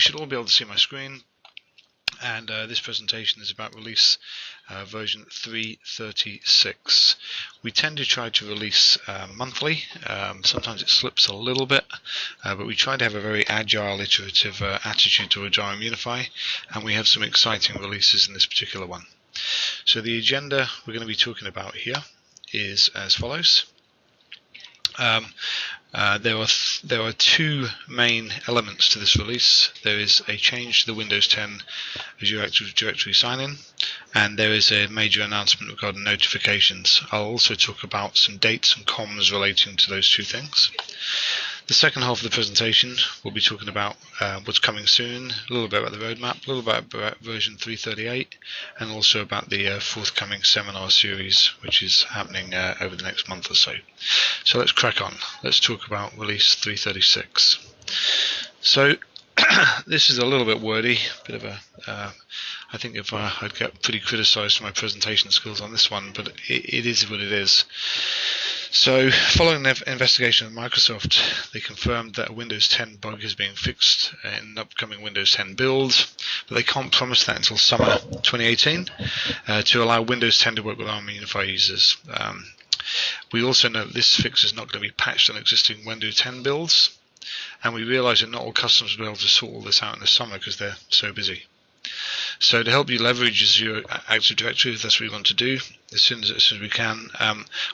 You should all be able to see my screen, and this presentation is about release version 3.36. We tend to try to release monthly. Sometimes it slips a little bit, but we try to have a very agile, iterative attitude towards RM Unify, and we have some exciting releases in this particular one. So the agenda we're going to be talking about here is as follows. There are two main elements to this release. There is a change to the Windows 10 Azure Active Directory sign-in, and there is a major announcement regarding notifications. I'll also talk about some dates and comms relating to those two things. The second half of the presentation we'll be talking about what's coming soon, a little bit about the roadmap, a little bit about version 3.38, and also about the forthcoming seminar series which is happening over the next month or so. So let's crack on. Let's talk about release 3.36. So this is a little bit wordy, bit of a I think if I'd get pretty criticised for my presentation skills on this one, but it is what it is. So, following the investigation of Microsoft, they confirmed that a Windows 10 bug is being fixed in an upcoming Windows 10 build, but they can't promise that until summer 2018 to allow Windows 10 to work with RM Unify users. We also know that this fix is not going to be patched on existing Windows 10 builds, and we realise that not all customers will be able to sort all this out in the summer because they're so busy. So to help you leverage Azure Active Directory, if that's what you want to do, as soon as we can,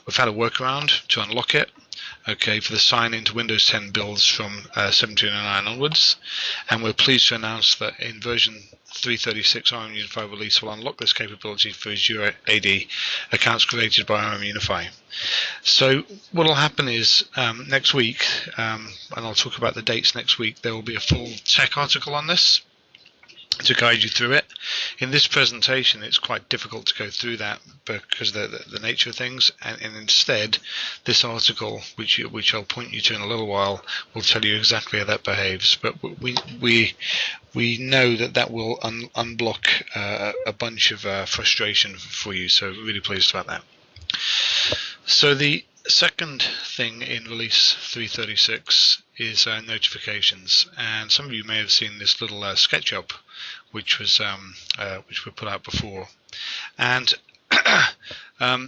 we've had a workaround to unlock it, okay, for the sign-in to Windows 10 builds from 1709 onwards, and we're pleased to announce that in version 3.36 RM Unify release will unlock this capability for Azure AD accounts created by RM Unify. So what will happen is next week, and I'll talk about the dates next week, there will be a full tech article on this to guide you through it. In this presentation it's quite difficult to go through that because of the nature of things, and instead this article, which I'll point you to in a little while, will tell you exactly how that behaves. But we know that will unblock a bunch of frustration for you, so really pleased about that. So the second thing in release 3.36 is notifications, and some of you may have seen this little sketch up which we put out before, and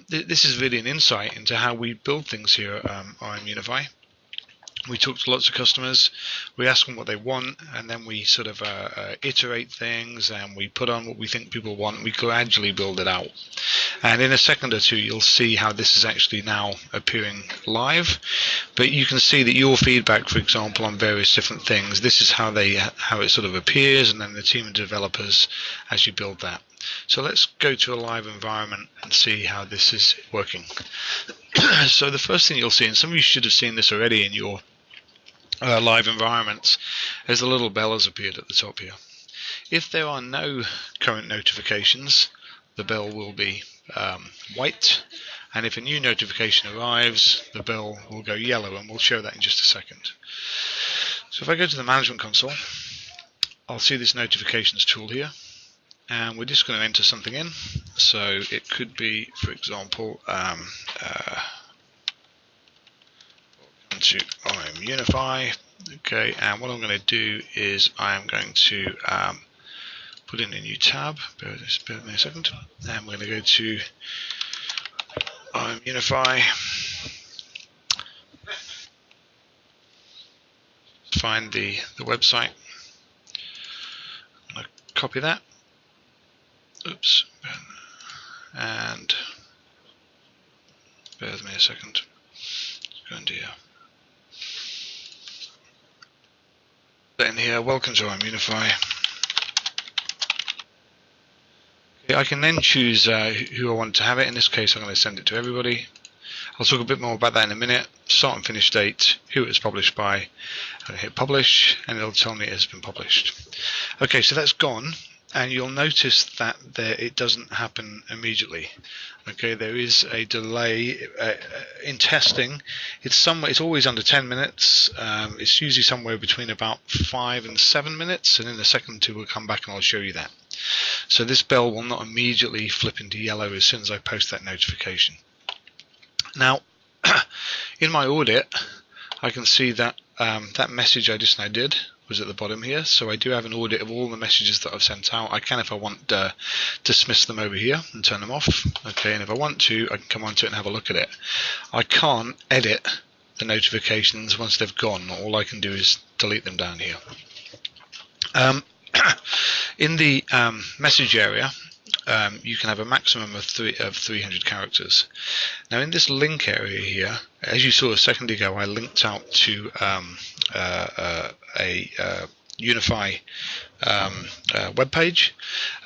this is really an insight into how we build things here at RM Unify. We talk to lots of customers, we ask them what they want, and then we sort of iterate things, and we put on what we think people want, and we gradually build it out. And in a second or two you'll see how this is actually now appearing live, but you can see that your feedback, for example, on various different things, this is how it sort of appears, and then the team of developers as you build that. So let's go to a live environment and see how this is working. So the first thing you'll see, and some of you should have seen this already in your live environments, is a little bell has appeared at the top here. If there are no current notifications, the bell will be white, and if a new notification arrives, the bell will go yellow, and we'll show that in just a second. So if I go to the management console, I'll see this notifications tool here, and we're just going to enter something in. So it could be, for example, to RM Unify. Okay, and what I'm going to do is I am going to put in a new tab. Bear with me a second, and we're going to go to RM Unify. Find the website. I'm going to copy that. Oops, and bear with me a second. Go into here. In here, welcome to RM Unify. Okay, I can then choose who I want to have it. In this case, I'm going to send it to everybody. I'll talk a bit more about that in a minute. Start and finish date, who it was published by. I hit publish, and it'll tell me it has been published. Okay, so that's gone. And you'll notice that it doesn't happen immediately. Okay, there is a delay in testing. It's always under 10 minutes. It's usually somewhere between about 5 and 7 minutes, and in a second or two we'll come back and I'll show you that. So this bell will not immediately flip into yellow as soon as I post that notification. Now, in my audit, I can see that that message I just now did was at the bottom here, so I do have an audit of all the messages that I've sent out. I can, if I want, dismiss them over here and turn them off. Okay, and if I want to, I can come onto it and have a look at it. I can't edit the notifications once they've gone. All I can do is delete them down here. In the message area, you can have a maximum of 300 characters. Now in this link area here, as you saw a second ago, I linked out to a Unify web page.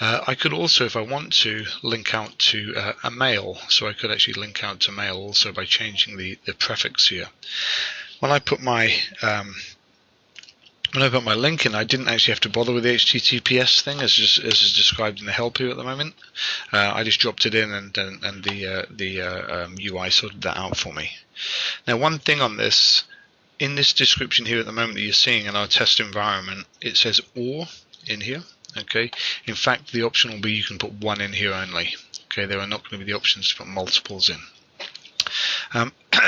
I could also, if I want to, link out to a mail. So I could actually link out to mail also by changing the prefix here. When I put my link in, I didn't actually have to bother with the HTTPS thing as is described in the help here at the moment. I just dropped it in, and the UI sorted that out for me. Now, one thing on this, in this description here at the moment that you're seeing in our test environment, it says OR in here. Okay. In fact, the option will be you can put one in here only. Okay. There are not going to be the options to put multiples in.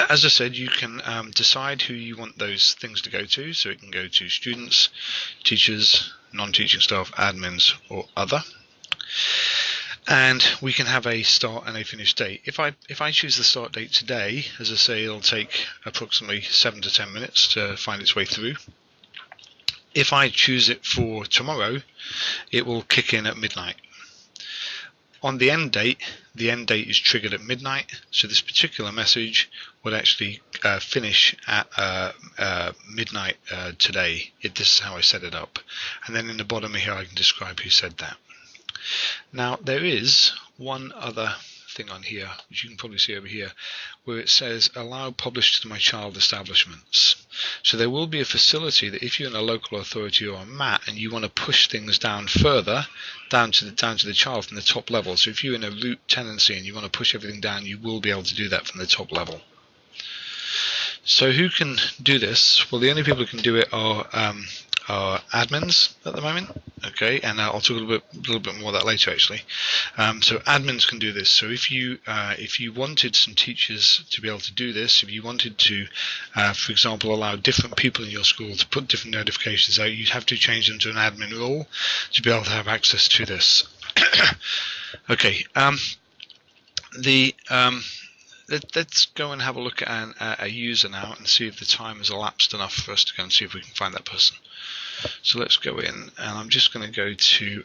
As I said, you can decide who you want those things to go to, so it can go to students, teachers, non-teaching staff, admins, or other. And we can have a start and a finish date. If I choose the start date today, as I say, it'll take approximately 7 to 10 minutes to find its way through. If I choose it for tomorrow, it will kick in at midnight. On the end date is triggered at midnight, so this particular message would actually finish at midnight today. This is how I set it up. And then in the bottom here I can describe who said that. Now there is one other thing on here, which you can probably see over here, where it says allow publish to my child establishments. So there will be a facility that if you're in a local authority or a MAT and you want to push things down further, down to the child from the top level. So if you're in a root tenancy and you want to push everything down, you will be able to do that from the top level. So who can do this? Well, the only people who can do it are admins at the moment. Okay, and I'll talk a little bit more of that later actually. So admins can do this. So if you wanted some teachers to be able to do this, if you wanted to, for example, allow different people in your school to put different notifications out, you'd have to change them to an admin role to be able to have access to this. Okay, let's go and have a look at a user now and see if the time has elapsed enough for us to go and see if we can find that person. So let's go in, and I'm just going to go to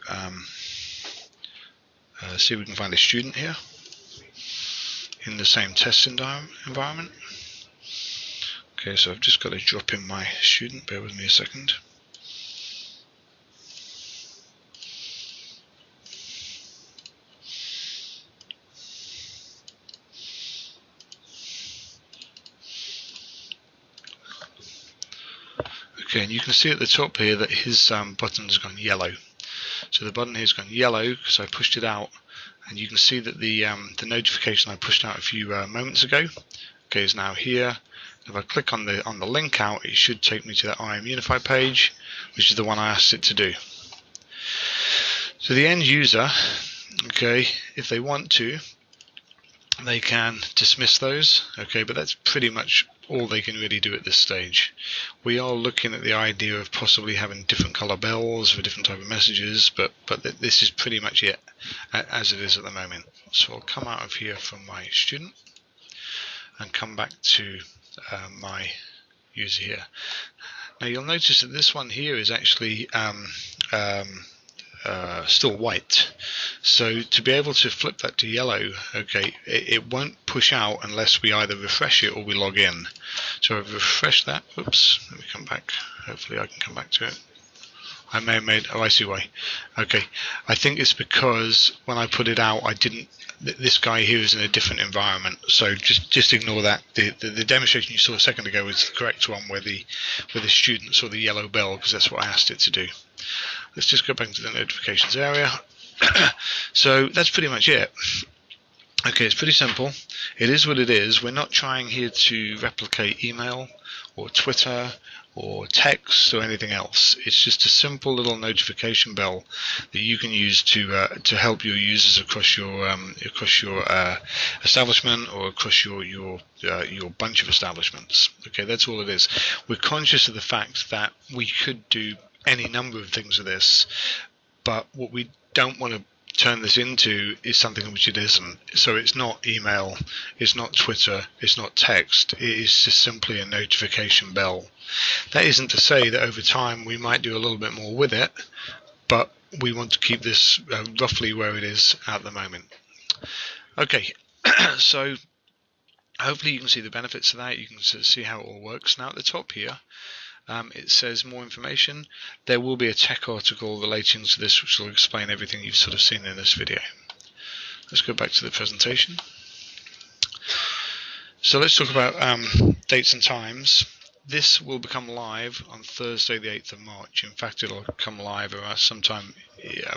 see if we can find a student here in the same test environment. Okay, so I've just got to drop in my student. Bear with me a second. Okay, and you can see at the top here that his button has gone yellow. So the button here has gone yellow because I pushed it out, and you can see that the notification I pushed out a few moments ago, okay, is now here. If I click on the link out, it should take me to that RM Unify page, which is the one I asked it to do. So the end user, okay, if they want to, they can dismiss those, okay, but that's pretty much all they can really do at this stage. We are looking at the idea of possibly having different color bells for different type of messages, but this is pretty much it as it is at the moment. So I'll come out of here from my student and come back to my user here. Now you'll notice that this one here is actually still white. So to be able to flip that to yellow, okay, it won't push out unless we either refresh it or we log in. So I've refreshed that. Oops, let me come back. Hopefully I can come back to it. I may have made, oh, I see why. Okay, I think it's because when I put it out, I didn't, this guy here is in a different environment, so just ignore that. The demonstration you saw a second ago was the correct one where the student saw the yellow bell, because that's what I asked it to do. Let's just go back to the notifications area. So that's pretty much it. Okay, it's pretty simple. It is what it is. We're not trying here to replicate email or Twitter or text or anything else. It's just a simple little notification bell that you can use to help your users across your establishment or across your bunch of establishments. Okay, that's all it is. We're conscious of the fact that we could do any number of things with this, but what we don't want to turn this into is something which it isn't. So it's not email, it's not Twitter, it's not text, it is just simply a notification bell. That isn't to say that over time we might do a little bit more with it, but we want to keep this roughly where it is at the moment. Okay, so hopefully you can see the benefits of that. You can see how it all works. Now at the top here, it says more information. There will be a tech article relating to this which will explain everything you've sort of seen in this video. Let's go back to the presentation. So let's talk about dates and times. This will become live on Thursday the 8th of March. In fact, it'll come live around sometime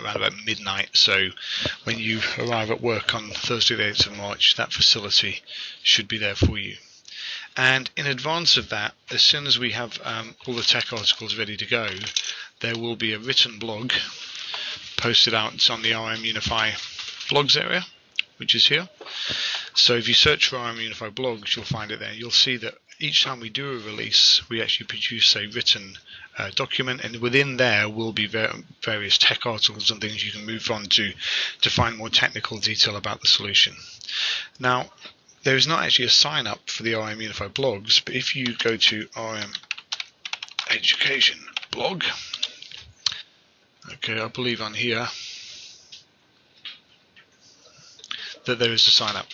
around about midnight. So when you arrive at work on Thursday the 8th of March, that facility should be there for you. And in advance of that, as soon as we have all the tech articles ready to go, there will be a written blog posted out. It's on the RM Unify blogs area, which is here. So if you search for RM Unify blogs, you'll find it there. You'll see that each time we do a release, we actually produce a written document, and within there will be various tech articles and things you can move on to find more technical detail about the solution. Now, there is not actually a sign up for the RM Unify blogs, but if you go to RM Education blog, okay, I believe on here that there is a sign up.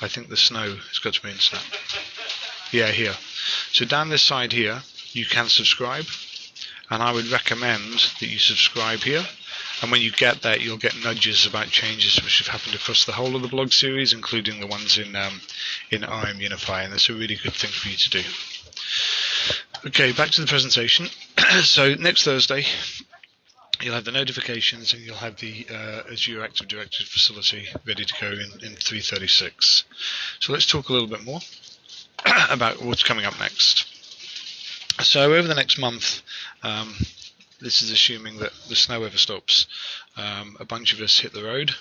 I think the snow has got to be in snow. Yeah, here. So down this side here, you can subscribe, and I would recommend that you subscribe here. And when you get that, you'll get nudges about changes which have happened across the whole of the blog series, including the ones in RM Unify, and that's a really good thing for you to do. Okay, back to the presentation. So next Thursday, you'll have the notifications, and you'll have the Azure Active Directory facility ready to go in 3.36. So let's talk a little bit more about what's coming up next. So over the next month, this is assuming that the snow ever stops. A bunch of us hit the road,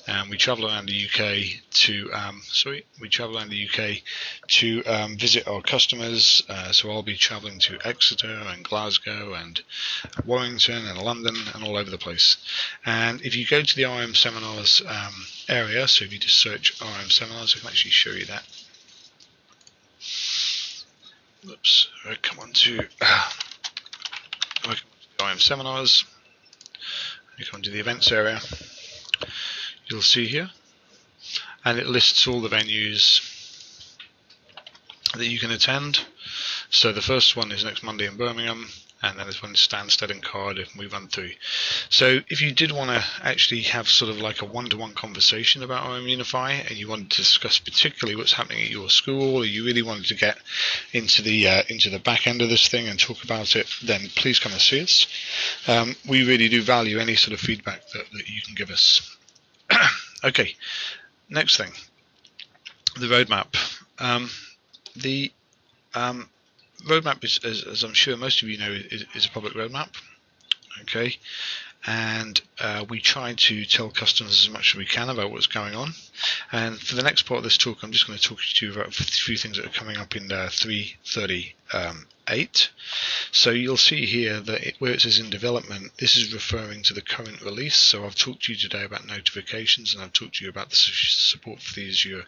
and we travel around the UK to visit our customers. So I'll be travelling to Exeter and Glasgow and Warrington and London and all over the place. And if you go to the RM Seminars area, so if you just search RM Seminars, I can actually show you that. Oops, I come on to RM Seminars. You come to the events area, you'll see here, and it lists all the venues that you can attend. So the first one is next Monday in Birmingham, and then there's one in Stansted and Cardiff, and we run through. So if you did want to actually have sort of like a one-to-one conversation about RM Unify, and you wanted to discuss particularly what's happening at your school, or you really wanted to get into the back end of this thing and talk about it, then please come and see us. We really do value any sort of feedback that you can give us. Okay, next thing, the roadmap. The roadmap is, as I'm sure most of you know, is a public roadmap. Okay, and we try to tell customers as much as we can about what's going on. And for the next part of this talk, I'm just going to talk to you about a few things that are coming up in 3.38. So you'll see here that where it says in development, this is referring to the current release. So I've talked to you today about notifications, and I've talked to you about the support for the Azure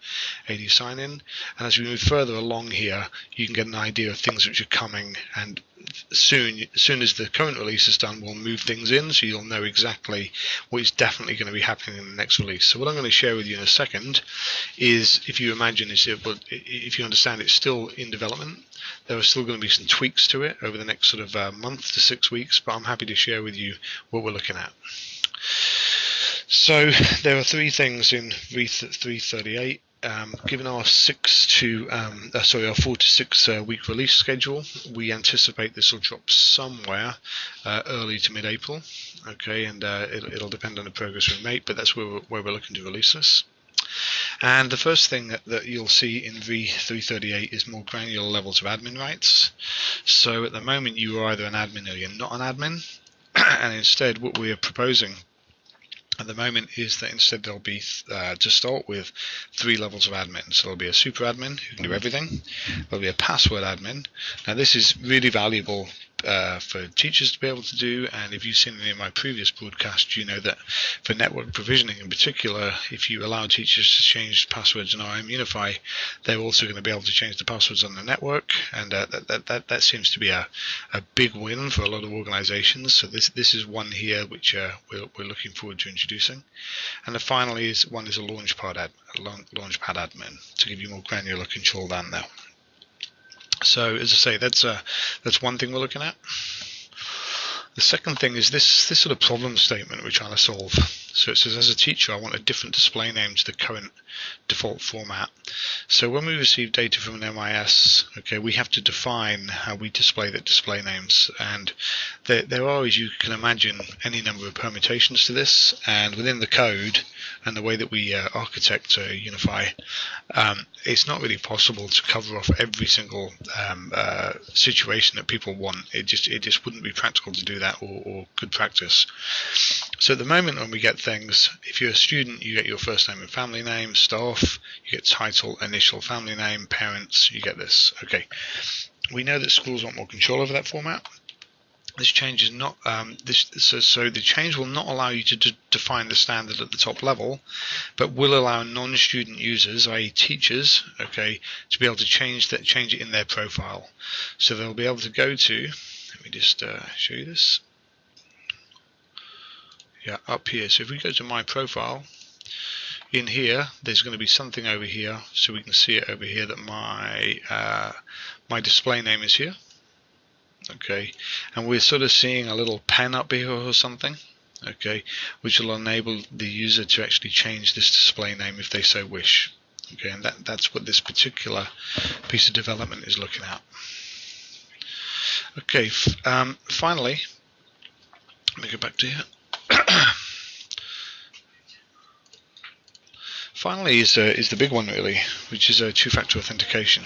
AD sign-in. And as we move further along here, you can get an idea of things which are coming, and as soon as the current release is done, we'll move things in, so you'll know exactly what is definitely going to be happening in the next release. So what I'm going to share with you in a second is, if you understand it's still in development, there are still going to be some tweaks to it over the next sort of month to 6 weeks, but I'm happy to share with you what we're looking at. So there are three things in 3.38. Given our 4 to 6 week release schedule, we anticipate this will drop somewhere early to mid-April. Okay, and it'll depend on the progress we make, but that's where we're looking to release this. And the first thing that you'll see in v3.38 is more granular levels of admin rights. So at the moment you are either an admin or you're not an admin, and instead what we are proposing at the moment is that instead there'll be, to start with, 3 levels of admin. So there'll be a super admin who can do everything. There'll be a password admin. Now this is really valuable for teachers to be able to do, and if you've seen any of my previous broadcasts, you know that for network provisioning in particular, if you allow teachers to change passwords in RM Unify, they're also going to be able to change the passwords on the network, and that seems to be a big win for a lot of organizations. So this is one here which we're looking forward to introducing. And the finally is a launchpad admin to give you more granular control down there. So as I say, that's one thing we're looking at. The second thing is this sort of problem statement we're trying to solve. So it says, as a teacher, I want a different display name to the current default format. So when we receive data from an MIS, okay, we have to define how we display the display names, and there are, as you can imagine, any number of permutations to this, and within the code and the way that we architect Unify, it's not really possible to cover off every single situation that people want. It just wouldn't be practical to do that, or good practice. So at the moment when we get things, if you're a student, you get your first name and family name, staff, you get title, initial, family name, parents, you get this. Okay, we know that schools want more control over that format. This change is not so the change will not allow you to define the standard at the top level, but will allow non-student users, i.e. teachers, okay, to be able to change it in their profile. So they'll be able to go to, let me just show you this. Yeah, up here. So if we go to my profile, in here there's going to be something over here, so we can see it over here that my display name is here. Okay, and we're sort of seeing a little pen up here or something, okay, which will enable the user to actually change this display name if they so wish. Okay, and that's what this particular piece of development is looking at. Okay, finally, let me go back to here. Finally is the big one really, which is two-factor authentication.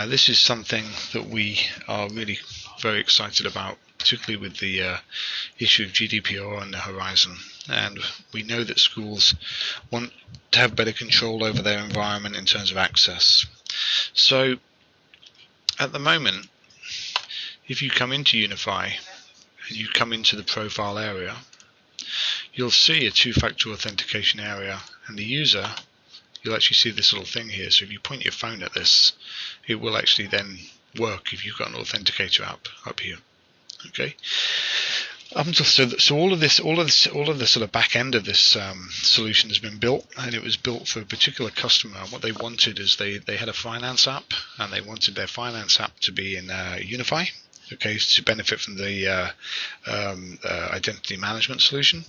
This is something that we are really very excited about, particularly with the issue of GDPR on the horizon. And we know that schools want to have better control over their environment in terms of access. So at the moment, if you come into Unify and you come into the profile area, you'll see a two-factor authentication area, and the user, you'll actually see this little thing here. So if you point your phone at this, it will actually then work if you've got an authenticator app up here. Okay. So all of the sort of back end of this solution has been built, and it was built for a particular customer. And what they wanted is they had a finance app, and they wanted their finance app to be in Unify, okay, to benefit from the identity management solution.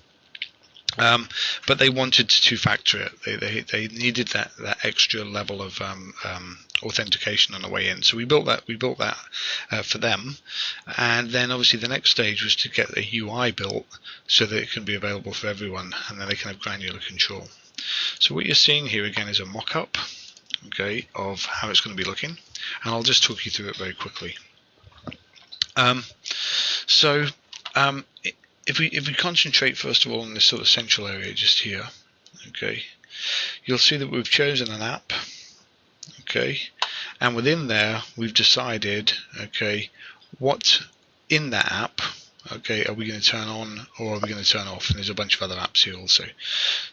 But they wanted to two-factor it. They needed that extra level of authentication on the way in. So we built that for them, and then obviously the next stage was to get a UI built so that it can be available for everyone, and then they can have granular control. So what you're seeing here again is a mock-up, okay, of how it's going to be looking, and I'll just talk you through it very quickly. If we concentrate first of all on this sort of central area just here, okay, you'll see that we've chosen an app, okay, and within there we've decided, okay, what in that app, okay, are we going to turn on or are we going to turn off? And there's a bunch of other apps here also.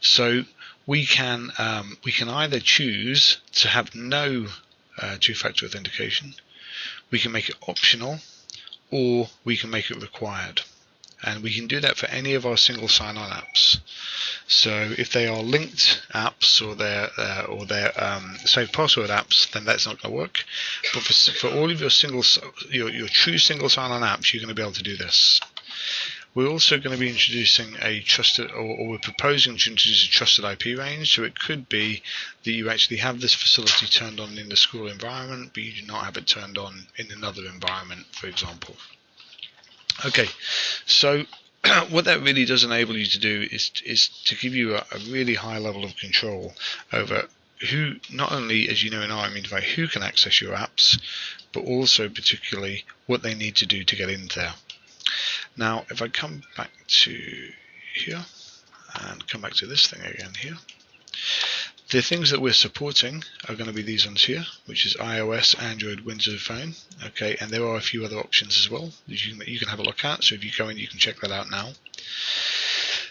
So we can either choose to have no two-factor authentication, we can make it optional, or we can make it required. And we can do that for any of our single sign-on apps. So if they are linked apps or their saved password apps, then that's not going to work. But for all of your true single sign-on apps, you're going to be able to do this. We're also going to be introducing a trusted, or we're proposing to introduce a trusted IP range. So it could be that you actually have this facility turned on in the school environment, but you do not have it turned on in another environment, for example. Okay, so what that really does enable you to do is to give you a really high level of control over who, not only, as you know in RM Unify, who can access your apps, but also particularly what they need to do to get in there. Now, if I come back to here and come back to this thing again here, the things that we're supporting are going to be these ones here, which is iOS, Android, Windows Phone. Okay, and there are a few other options as well that you can have a look at. So if you go in, you can check that out now.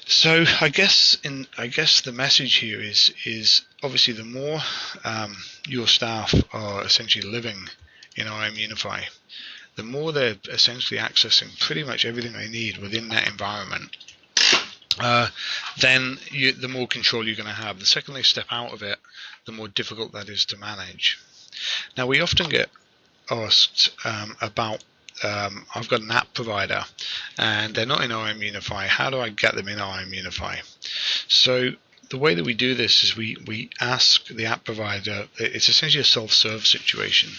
So I guess the message here is obviously the more your staff are essentially living in RM Unify, the more they're essentially accessing pretty much everything they need within that environment. Then the more control you're going to have. The second they step out of it, the more difficult that is to manage. Now, we often get asked about, I've got an app provider and they're not in RM Unify. How do I get them in RM Unify? So the way that we do this is we ask the app provider, it's essentially a self-serve situation.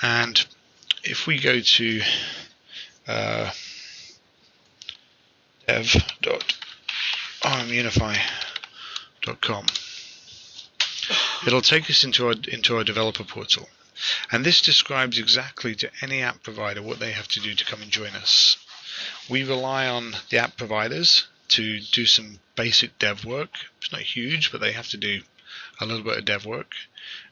And if we go to dev.rmunify.com, it'll take us into our developer portal, and this describes exactly to any app provider what they have to do to come and join us. We rely on the app providers to do some basic dev work. It's not huge, but they have to do a little bit of dev work,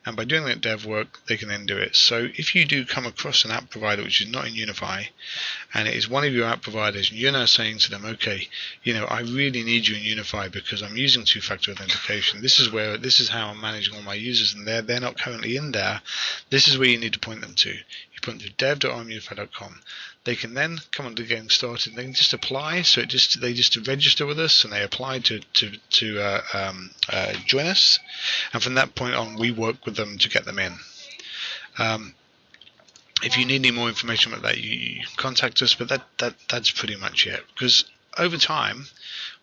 and by doing that dev work they can then do it. So if you do come across an app provider which is not in Unify, and it is one of your app providers, and you're now saying to them, okay, you know, I really need you in Unify because I'm using two-factor authentication. This is how I'm managing all my users, and they're not currently in there. This is where you need to point them to. You point them to dev.rmunify.com. They can then come on to getting started. They can just apply. So they just register with us, and they apply to join us. And from that point on, we work with them to get them in. If you need any more information about that, you contact us. But that's pretty much it. Because over time,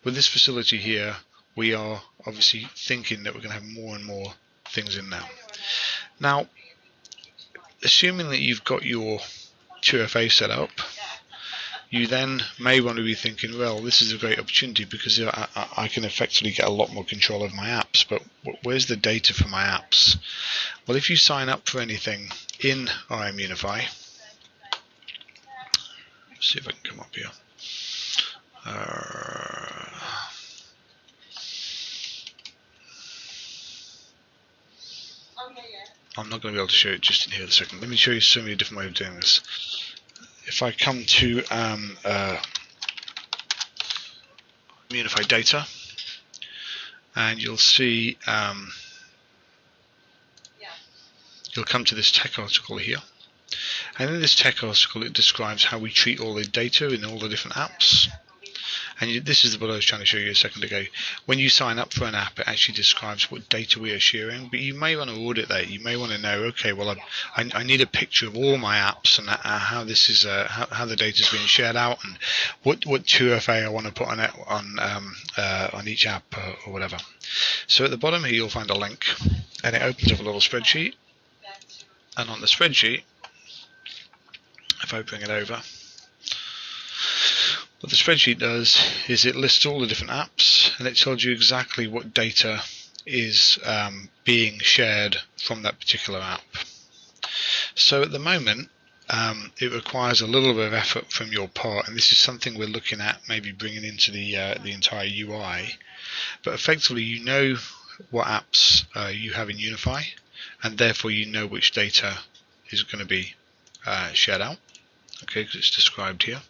with this facility here, we are obviously thinking that we're going to have more and more things in now. Now, assuming that you've got your 2FA set up, you then may want to be thinking, well, this is a great opportunity because I can effectively get a lot more control of my apps, but where's the data for my apps? Well, if you sign up for anything in RM Unify, let's see if I can come up here. I'm not going to be able to show it just in here in a second. Let me show you so many different ways of doing this. If I come to Unify data, and you'll see you'll come to this tech article here, and in this tech article it describes how we treat all the data in all the different apps. And this is what I was trying to show you a second ago. When you sign up for an app, it actually describes what data we are sharing, but you may want to audit that. You may want to know, okay, well, I need a picture of all my apps and how this is how the data is being shared out, and what 2FA I want to put on it on each app or whatever. So at the bottom here you'll find a link, and it opens up a little spreadsheet, and on the spreadsheet, if I bring it over, what the spreadsheet does is it lists all the different apps, and it tells you exactly what data is being shared from that particular app. So at the moment, it requires a little bit of effort from your part, and this is something we're looking at maybe bringing into the entire UI. But effectively, you know what apps you have in Unify, and therefore you know which data is going to be shared out. Okay, because it's described here.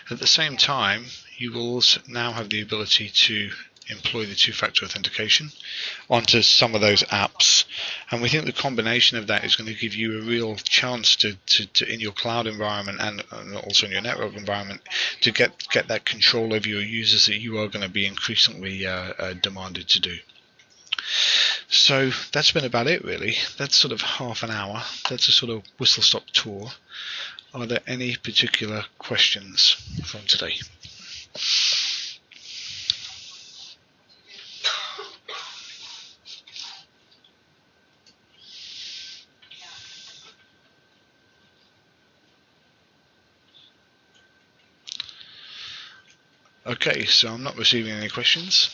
At the same time, you will also now have the ability to employ the two-factor authentication onto some of those apps, and we think the combination of that is going to give you a real chance to in your cloud environment and also in your network environment to get that control over your users that you are going to be increasingly demanded to do. So that's been about it really. That's sort of half an hour. That's a sort of whistle-stop tour. Are there any particular questions from today? Okay, so I'm not receiving any questions.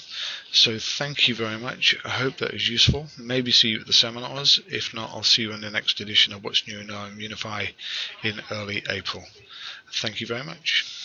So thank you very much. I hope that is useful. Maybe see you at the seminars. If not, I'll see you in the next edition of What's New in RM Unify in early April. Thank you very much.